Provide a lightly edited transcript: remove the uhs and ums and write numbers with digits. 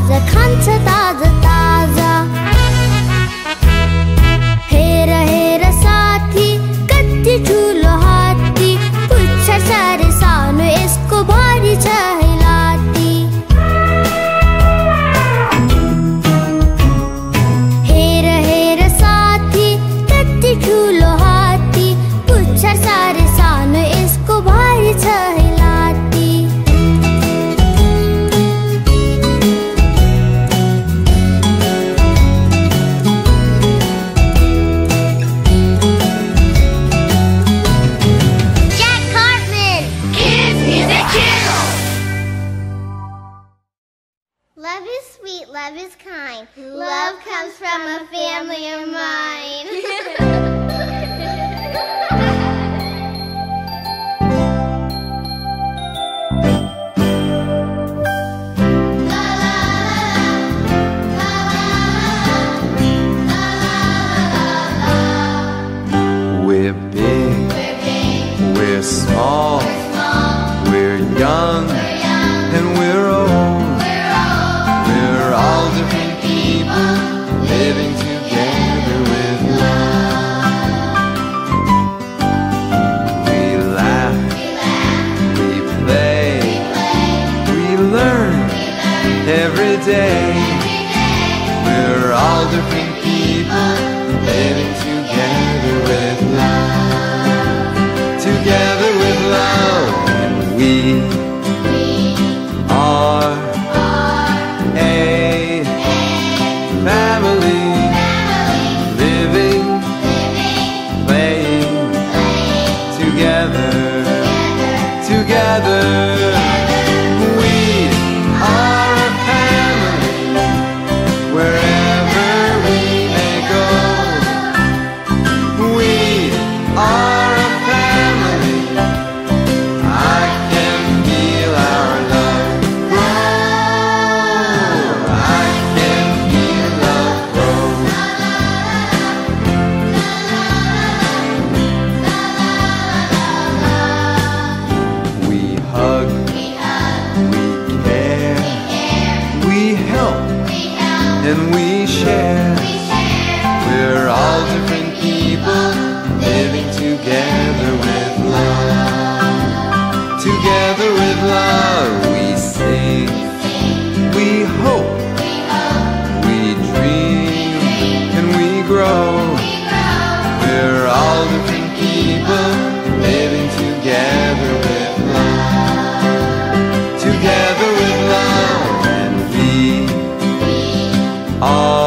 ताजा खान्छ ताजा ताजा। हेर हेर साथी कति ठुलो हात्ती, पुच्छर साह्रै सानो यसको भरि छ है लात्ती। हेर हेर साथी कति ठुलो हात्ती, पुच्छर साह्रै सानो यसको भरि छ है लात्ती। Love is sweet, love is kind. Love comes from a family of mine. We're big, we're small, we're young, and we're old. We're all different people living together with love. We laugh, we play, we learn every day. We're all different people living together with love. Together with love, and we are a family, living, playing together, together. We are a family, wherever we may go. We are a family, I can feel our love grow. I can feel love grow. We hug, we care, we help, and we share. We're all different people living together with love. Together with love, we sing, we hope, we dream, and we grow. We're all different people living together with love. Together with love, and we are